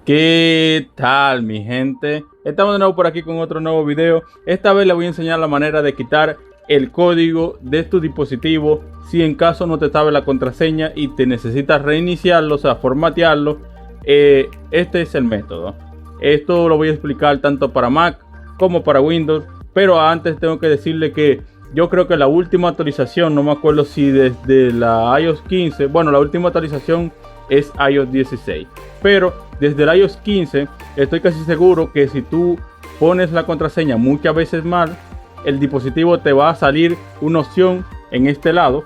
¿Qué tal, mi gente? Estamos de nuevo por aquí con otro nuevo video. Esta vez les voy a enseñar la manera de quitar el código de tu dispositivo si en caso no te sabe la contraseña y te necesitas reiniciarlo, o sea, formatearlo. Este es el método. Esto lo voy a explicar tanto para Mac como para Windows, pero antes tengo que decirle que yo creo que la última actualización, no me acuerdo si desde la iOS 15, bueno, la última actualización es iOS 16, pero desde el iOS 15 estoy casi seguro que si tú pones la contraseña muchas veces mal, el dispositivo te va a salir una opción en este lado,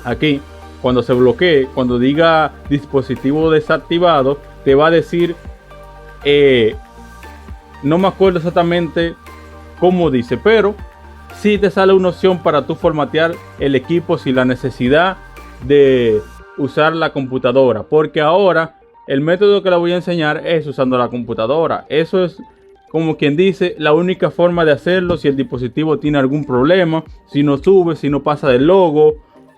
aquí, cuando se bloquee, cuando diga dispositivo desactivado, te va a decir, no me acuerdo exactamente cómo dice, pero sí te sale una opción para tú formatear el equipo sin la necesidad de usar la computadora, porque ahora el método que le voy a enseñar es usando la computadora. Eso es, como quien dice, la única forma de hacerlo si el dispositivo tiene algún problema, si no sube, si no pasa del logo,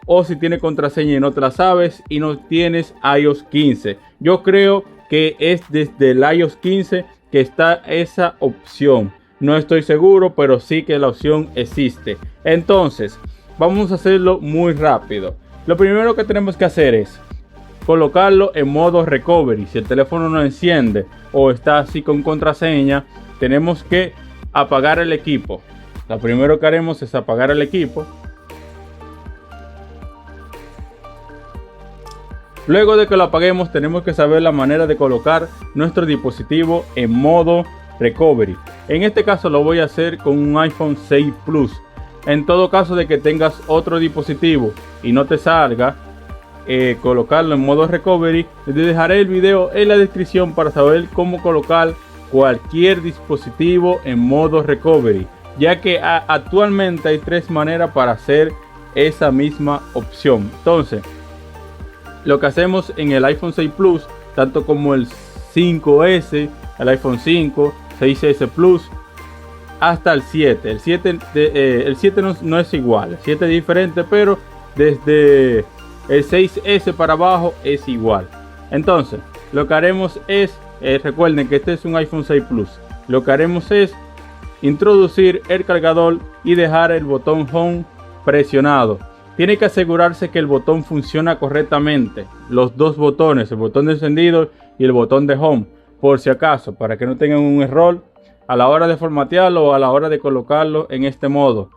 o si tiene contraseña y no te la sabes y no tienes iOS 15. Yo creo que es desde el iOS 15 que está esa opción. No estoy seguro, pero sí que la opción existe. Entonces, vamos a hacerlo muy rápido. Lo primero que tenemos que hacer es colocarlo en modo recovery. Si el teléfono no enciende o está así con contraseña, tenemos que apagar el equipo. Lo primero que haremos es apagar el equipo. Luego de que lo apaguemos, tenemos que saber la manera de colocar nuestro dispositivo en modo recovery. En este caso lo voy a hacer con un iPhone 6 Plus. En todo caso de que tengas otro dispositivo y no te salga, colocarlo en modo recovery, les dejaré el video en la descripción para saber cómo colocar cualquier dispositivo en modo recovery, ya que actualmente hay tres maneras para hacer esa misma opción. Entonces, lo que hacemos en el iPhone 6 Plus, tanto como el 5S, el iPhone 5, 6S Plus, hasta el 7. El 7 no es igual, el 7 es diferente, pero desde el 6S para abajo es igual. Entonces, lo que haremos es, recuerden que este es un iPhone 6 Plus, lo que haremos es introducir el cargador y dejar el botón Home presionado. Tiene que asegurarse que el botón funciona correctamente, los dos botones, el botón de encendido y el botón de Home, por si acaso, para que no tengan un error a la hora de formatearlo o a la hora de colocarlo en este modo.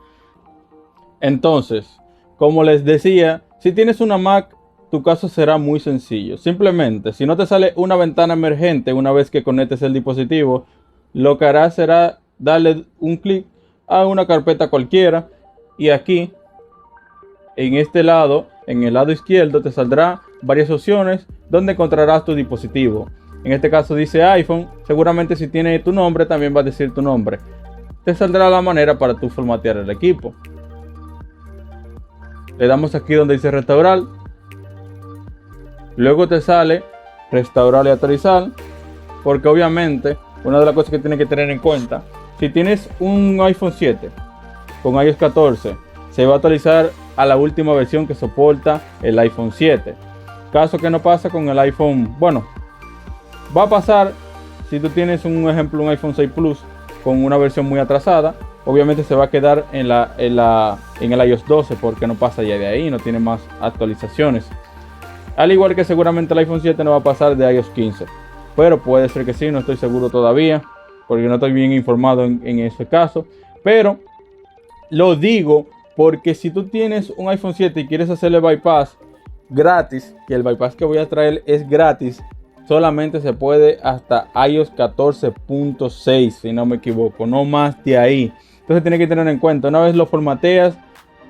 Entonces, como les decía, si tienes una Mac, tu caso será muy sencillo. Simplemente, si no te sale una ventana emergente una vez que conectes el dispositivo, lo que harás será darle un clic a una carpeta cualquiera y aquí, en este lado, en el lado izquierdo, te saldrá varias opciones donde encontrarás tu dispositivo. En este caso dice iPhone, seguramente si tiene tu nombre también va a decir tu nombre. Te saldrá la manera para tu formatear el equipo. Le damos aquí donde dice restaurar. Luego te sale restaurar y actualizar, porque obviamente una de las cosas que tienes que tener en cuenta, si tienes un iPhone 7 con iOS 14, se va a actualizar a la última versión que soporta el iPhone 7. Caso que no pasa con el iPhone, bueno, va a pasar si tú tienes un ejemplo, un iPhone 6 Plus con una versión muy atrasada. Obviamente se va a quedar en el iOS 12 porque no pasa ya de ahí, no tiene más actualizaciones. Al igual que seguramente el iPhone 7 no va a pasar de iOS 15. Pero puede ser que sí, no estoy seguro todavía, porque no estoy bien informado en ese caso. Pero lo digo porque si tú tienes un iPhone 7 y quieres hacerle bypass gratis, que el bypass que voy a traer es gratis, solamente se puede hasta iOS 14.6, si no me equivoco, no más de ahí. Entonces tienes que tener en cuenta, una vez lo formateas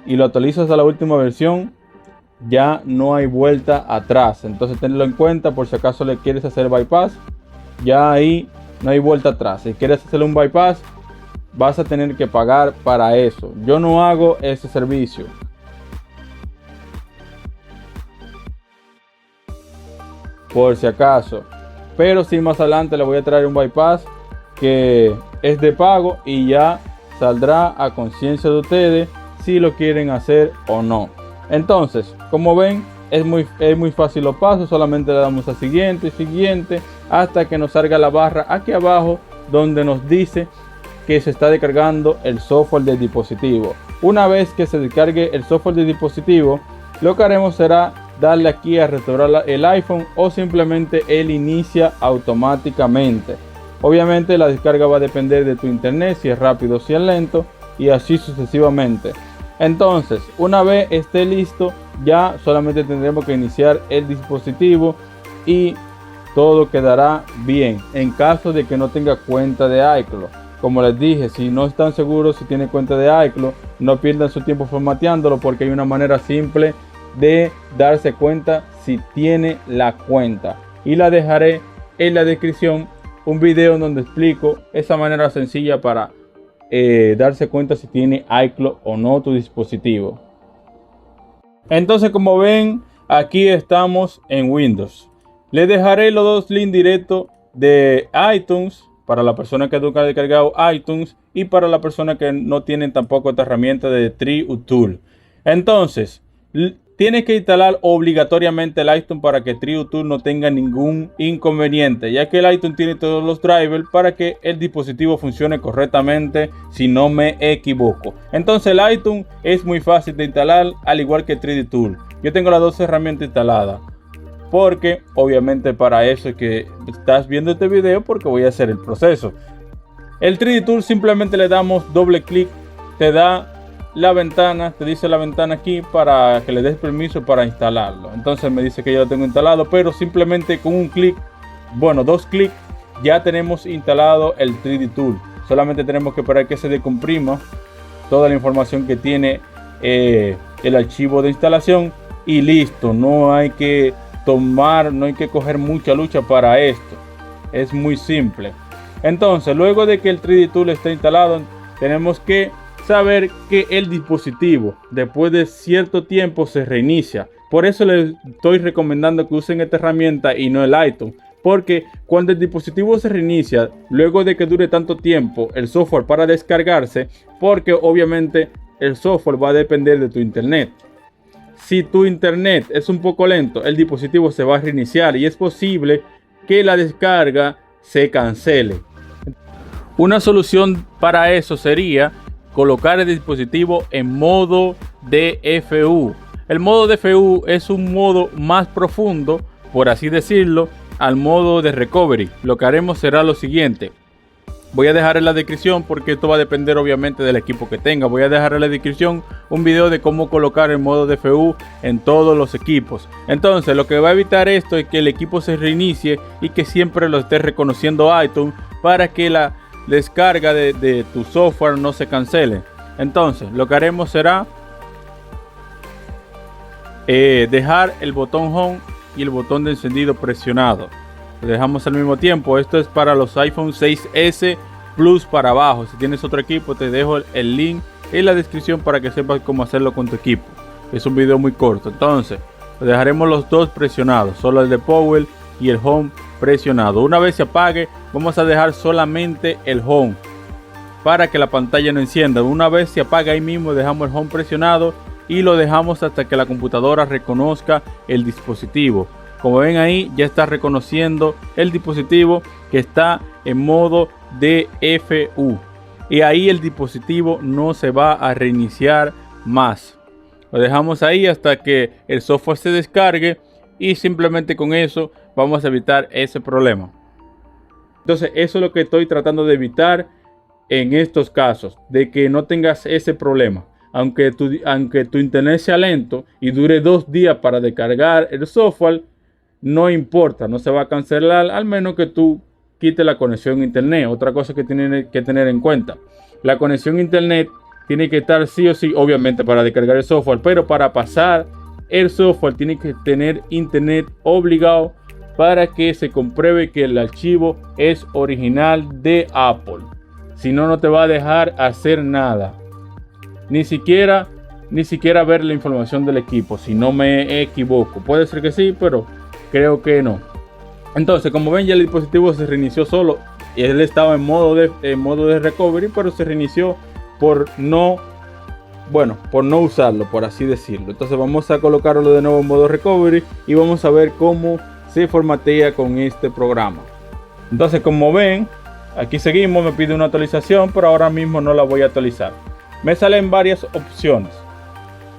y lo actualizas a la última versión, ya no hay vuelta atrás. Entonces tenlo en cuenta por si acaso le quieres hacer bypass, ya ahí no hay vuelta atrás. Si quieres hacerle un bypass, vas a tener que pagar para eso. Yo no hago ese servicio. Por si acaso, pero si más adelante le voy a traer un bypass que es de pago y ya saldrá a conciencia de ustedes si lo quieren hacer o no. Entonces, como ven, es muy fácil los pasos, solamente le damos a siguiente, siguiente, hasta que nos salga la barra aquí abajo donde nos dice que se está descargando el software del dispositivo. Una vez que se descargue el software del dispositivo, lo que haremos será darle aquí a restaurar el iPhone, o simplemente él inicia automáticamente. Obviamente la descarga va a depender de tu internet, si es rápido o si es lento, y así sucesivamente. Entonces, una vez esté listo, ya solamente tendremos que iniciar el dispositivo y todo quedará bien. En caso de que no tenga cuenta de iCloud, como les dije, si no están seguros si tiene cuenta de iCloud, no pierdan su tiempo formateándolo, porque hay una manera simple de darse cuenta si tiene la cuenta, y la dejaré en la descripción, un video donde explico esa manera sencilla para darse cuenta si tiene iCloud o no tu dispositivo. Entonces, como ven, aquí estamos en Windows. Les dejaré los dos links directos de iTunes para la persona que nunca ha descargado iTunes, y para la persona que no tienen tampoco esta herramienta de TreeUtool. Entonces, tienes que instalar obligatoriamente el iTunes para que TreeUtool no tenga ningún inconveniente, ya que el iTunes tiene todos los drivers para que el dispositivo funcione correctamente, si no me equivoco. Entonces el iTunes es muy fácil de instalar, al igual que TreeUtool. Yo tengo las dos herramientas instaladas, porque obviamente para eso es que estás viendo este video, porque voy a hacer el proceso. El TreeUtool simplemente le damos doble clic, te da la ventana, te dice la ventana aquí para que le des permiso para instalarlo. Entonces me dice que ya lo tengo instalado, pero simplemente con un clic, bueno, dos clics, ya tenemos instalado el TreeUtool. Solamente tenemos que esperar que se descomprima toda la información que tiene el archivo de instalación, y listo. No hay que coger mucha lucha para esto, es muy simple. Entonces, luego de que el TreeUtool esté instalado, tenemos que saber que el dispositivo después de cierto tiempo se reinicia. Por eso les estoy recomendando que usen esta herramienta y no el iTunes, porque cuando el dispositivo se reinicia, luego de que dure tanto tiempo el software para descargarse, porque obviamente el software va a depender de tu internet. Si tu internet es un poco lento, el dispositivo se va a reiniciar y es posible que la descarga se cancele. Una solución para eso sería colocar el dispositivo en modo DFU. El modo DFU es un modo más profundo, por así decirlo, al modo de recovery. Lo que haremos será lo siguiente. Voy a dejar en la descripción, porque esto va a depender obviamente del equipo que tenga. Voy a dejar en la descripción un video de cómo colocar el modo DFU en todos los equipos. Entonces, lo que va a evitar esto es que el equipo se reinicie y que siempre lo esté reconociendo iTunes, para que la descarga de tu software no se cancele. Entonces lo que haremos será dejar el botón home y el botón de encendido presionado. Lo dejamos al mismo tiempo. Esto es para los iPhone 6S Plus para abajo. Si tienes otro equipo, te dejo el link en la descripción para que sepas cómo hacerlo con tu equipo. Es un video muy corto. Entonces lo dejaremos los dos presionados, solo el de Power y el home presionado. Una vez se apague, vamos a dejar solamente el home para que la pantalla no encienda. Una vez se apaga, ahí mismo dejamos el home presionado y lo dejamos hasta que la computadora reconozca el dispositivo. Como ven ahí, ya está reconociendo el dispositivo que está en modo DFU, y ahí el dispositivo no se va a reiniciar más. Lo dejamos ahí hasta que el software se descargue, y simplemente con eso vamos a evitar ese problema. Entonces eso es lo que estoy tratando de evitar en estos casos, de que no tengas ese problema. Aunque tu internet sea lento y dure 2 días para descargar el software, no importa, no se va a cancelar, al menos que tú quites la conexión a internet. Otra cosa que tienes que tener en cuenta: la conexión a internet tiene que estar sí o sí, obviamente, para descargar el software, pero para pasar el software tiene que tener internet obligado, para que se compruebe que el archivo es original de Apple. Si no, no te va a dejar hacer nada, ni siquiera ver la información del equipo, si no me equivoco. Puede ser que sí, pero creo que no. Entonces, como ven, ya el dispositivo se reinició solo. Él estaba en modo de recovery, pero se reinició por no bueno, por no usarlo, por así decirlo. Entonces vamos a colocarlo de nuevo en modo recovery y vamos a ver cómo se formatea con este programa. Entonces, como ven, aquí seguimos, me pide una actualización, pero ahora mismo no la voy a actualizar. Me salen varias opciones.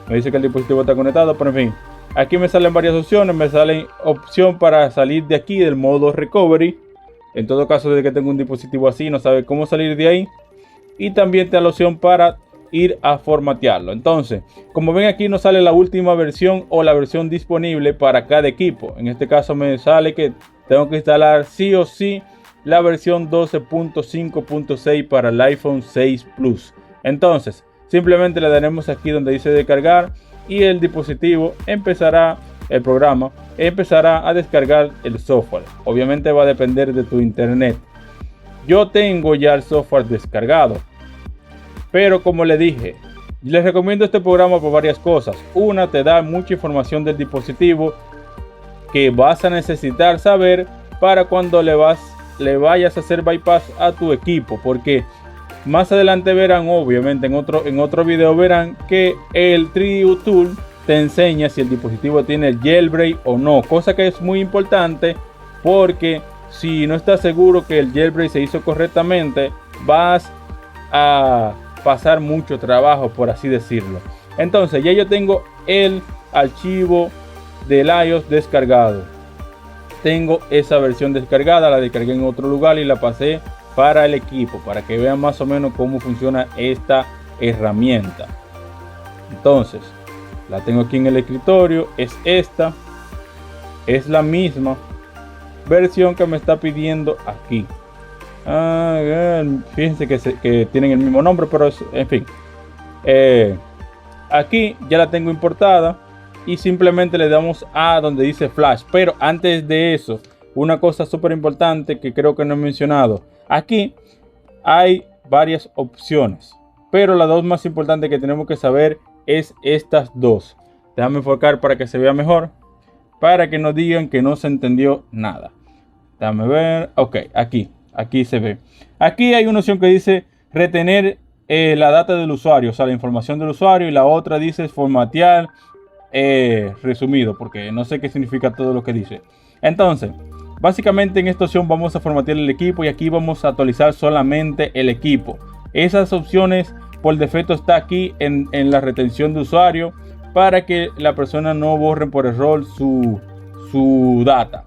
Me dice que el dispositivo está conectado, pero en fin, aquí me salen varias opciones. Me sale opción para salir de aquí del modo recovery. En todo caso, desde que tengo un dispositivo así, no sabe cómo salir de ahí. Y también te da la opción para ir a formatearlo. Entonces, como ven, aquí nos sale la última versión o la versión disponible para cada equipo. En este caso me sale que tengo que instalar sí o sí la versión 12.5.6 para el iPhone 6 Plus. Entonces, simplemente le daremos aquí donde dice descargar y el dispositivo empezará, el programa empezará a descargar el software. Obviamente va a depender de tu internet. Yo tengo ya el software descargado, pero como le dije, les recomiendo este programa por varias cosas. Una, te da mucha información del dispositivo que vas a necesitar saber para cuando le vayas a hacer bypass a tu equipo, porque más adelante verán, obviamente en otro video verán que el 3D Tool te enseña si el dispositivo tiene el jailbreak o no, cosa que es muy importante, porque si no estás seguro que el jailbreak se hizo correctamente, vas a pasar mucho trabajo, por así decirlo. Entonces ya yo tengo el archivo del iOS descargado. Tengo esa versión descargada, la descargué en otro lugar y la pasé para el equipo, para que vean más o menos cómo funciona esta herramienta. Entonces la tengo aquí en el escritorio, es esta, es la misma versión que me está pidiendo aquí. Fíjense que tienen el mismo nombre, pero en fin, aquí ya la tengo importada y simplemente le damos a donde dice flash. Pero antes de eso, una cosa súper importante que creo que no he mencionado. Aquí hay varias opciones, pero las dos más importantes que tenemos que saber es estas dos. Déjame enfocar para que se vea mejor, para que no digan que no se entendió nada. Déjame ver. Ok, aquí se ve. Aquí hay una opción que dice retener la data del usuario, o sea, la información del usuario, y la otra dice formatear resumido, porque no sé qué significa todo lo que dice. Entonces, básicamente en esta opción vamos a formatear el equipo y aquí vamos a actualizar solamente el equipo. Esas opciones por defecto está aquí en la retención de usuario, para que la persona no borre por error su data.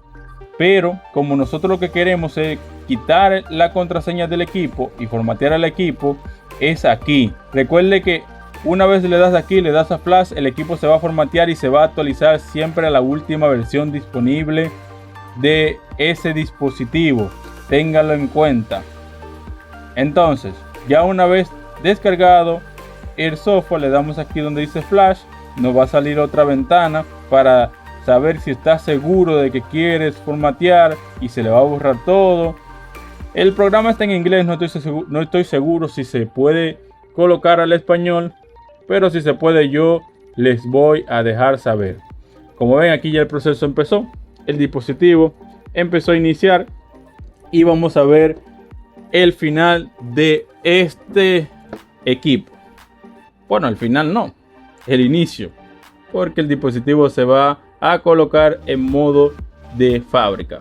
Pero como nosotros lo que queremos es quitar la contraseña del equipo y formatear al equipo, es aquí. Recuerde que una vez le das aquí, le das a flash, el equipo se va a formatear y se va a actualizar siempre a la última versión disponible de ese dispositivo. Téngalo en cuenta. Entonces, ya una vez descargado el software, le damos aquí donde dice flash. Nos va a salir otra ventana para saber si estás seguro de que quieres formatear y se le va a borrar todo. El programa está en inglés, no estoy seguro si se puede colocar al español, pero si se puede yo les voy a dejar saber. Como ven, aquí ya el proceso empezó, el dispositivo empezó a iniciar y vamos a ver el final de este equipo. Bueno, el final no, el inicio, porque el dispositivo se va a colocar en modo de fábrica.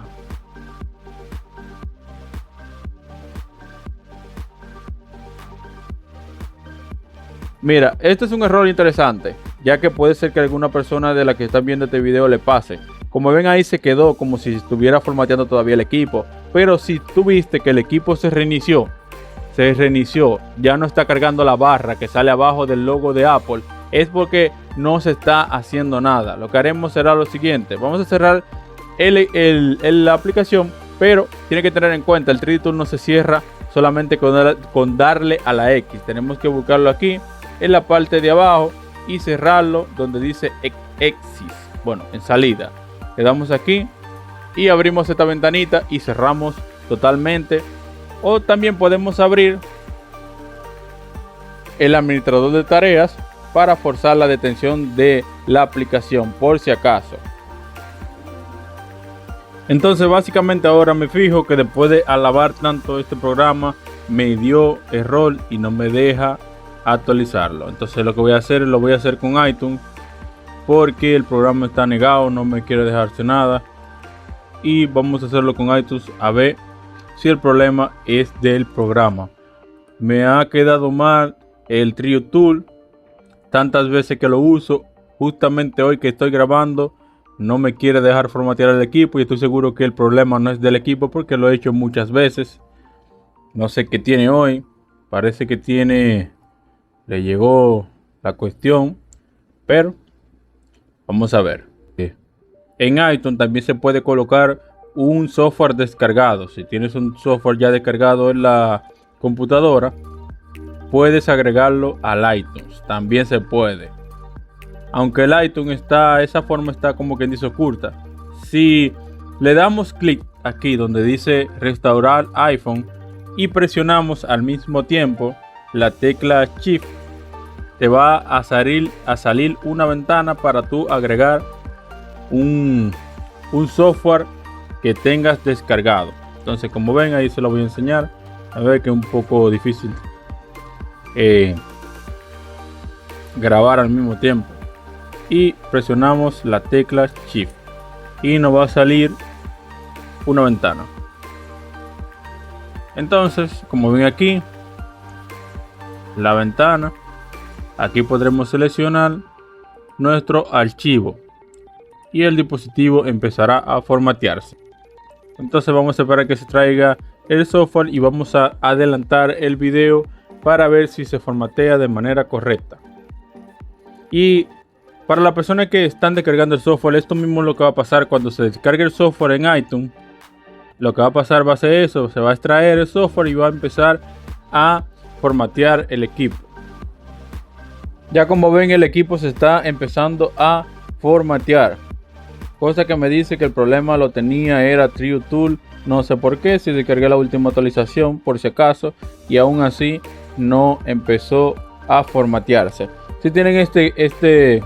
Mira, este es un error interesante, ya que puede ser que alguna persona de la que están viendo este video le pase. Como ven, ahí se quedó como si estuviera formateando todavía el equipo, pero si tú viste que el equipo se reinició, ya no está cargando la barra que sale abajo del logo de Apple, es porque no se está haciendo nada. Lo que haremos será lo siguiente: vamos a cerrar la aplicación, pero tiene que tener en cuenta, el 3D Tool no se cierra solamente con darle a la X. Tenemos que buscarlo aquí en la parte de abajo y cerrarlo donde dice Exit, bueno, en salida. Le damos aquí y abrimos esta ventanita y cerramos totalmente. O también podemos abrir el administrador de tareas para forzar la detención de la aplicación por si acaso. Entonces básicamente ahora me fijo que después de alabar tanto este programa me dio error y no me deja actualizarlo. Entonces lo que voy a hacer, lo voy a hacer con iTunes, porque el programa está negado, no me quiere dejarse nada. Y vamos a hacerlo con iTunes a ver si el problema es del programa. Me ha quedado mal el Trio Tool tantas veces que lo uso. Justamente hoy que estoy grabando no me quiere dejar formatear el equipo, y estoy seguro que el problema no es del equipo porque lo he hecho muchas veces. No sé qué tiene hoy. Parece que le llegó la cuestión, pero vamos a ver. En iTunes también se puede colocar un software descargado. Si tienes un software ya descargado en la computadora, puedes agregarlo al iTunes. También se puede. Aunque el iTunes esa forma está como que dice oculta. Si le damos clic aquí donde dice restaurar iPhone y presionamos al mismo tiempo la tecla Shift, te va a salir una ventana para tú agregar un software que tengas descargado. Entonces, como ven, ahí se lo voy a enseñar. A ver, que es un poco difícil grabar al mismo tiempo. Y presionamos la tecla Shift y nos va a salir una ventana. Entonces, como ven aquí, la ventana, aquí podremos seleccionar nuestro archivo y el dispositivo empezará a formatearse. Entonces vamos a esperar que se traiga el software y vamos a adelantar el video para ver si se formatea de manera correcta. Y para las personas que están descargando el software, esto mismo es lo que va a pasar cuando se descargue el software en iTunes. Lo que va a pasar va a ser eso: se va a extraer el software y va a empezar a formatear el equipo. Ya como ven, el equipo se está empezando a formatear, cosa que me dice que el problema lo tenía era Trio Tool. No sé por qué, si descargué la última actualización por si acaso, y aún así no empezó a formatearse. Si tienen este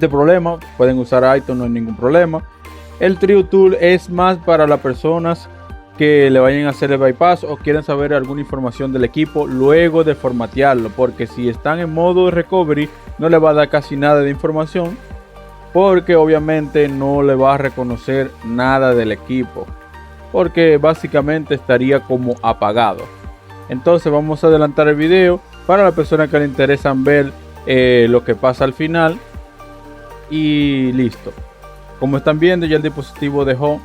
problema, pueden usar iTunes, no hay ningún problema. El Trio Tool es más para las personas que le vayan a hacer el bypass o quieren saber alguna información del equipo luego de formatearlo, porque si están en modo recovery no le va a dar casi nada de información, porque obviamente no le va a reconocer nada del equipo, porque básicamente estaría como apagado. Entonces vamos a adelantar el video para las personas que le interesan ver lo que pasa al final. Y listo. Como están viendo, ya el dispositivo dejó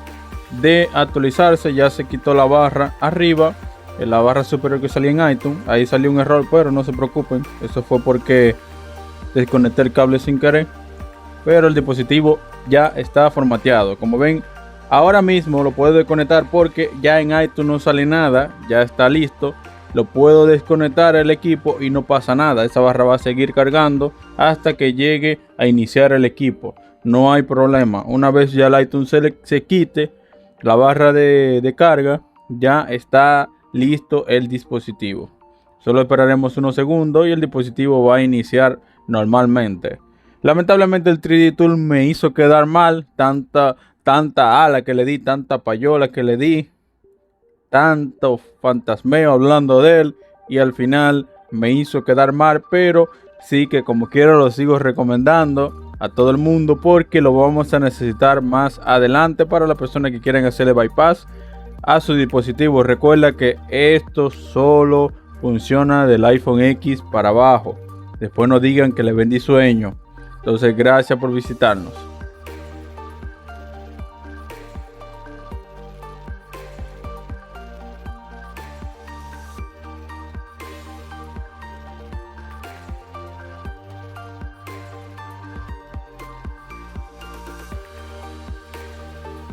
de actualizarse, ya se quitó la barra arriba, en la barra superior que salía en iTunes. Ahí salió un error, pero no se preocupen, eso fue porque desconecté el cable sin querer. Pero el dispositivo ya está formateado. Como ven, ahora mismo lo puedo desconectar porque ya en iTunes no sale nada, ya está listo. Lo puedo desconectar el equipo y no pasa nada. Esa barra va a seguir cargando hasta que llegue a iniciar el equipo. No hay problema. Una vez ya el iTunes se quite la barra de carga, ya está listo el dispositivo. Solo esperaremos unos segundos y el dispositivo va a iniciar normalmente. Lamentablemente el 3D Tool me hizo quedar mal. Tanta ala que le di, tanta payola que le di, tanto fantasmeo hablando de él, y al final me hizo quedar mal. Pero sí que como quiera lo sigo recomendando a todo el mundo, porque lo vamos a necesitar más adelante para las personas que quieren hacerle bypass a su dispositivo. Recuerda que esto solo funciona del iPhone X para abajo. Después no digan que les vendí sueño. Entonces, gracias por visitarnos.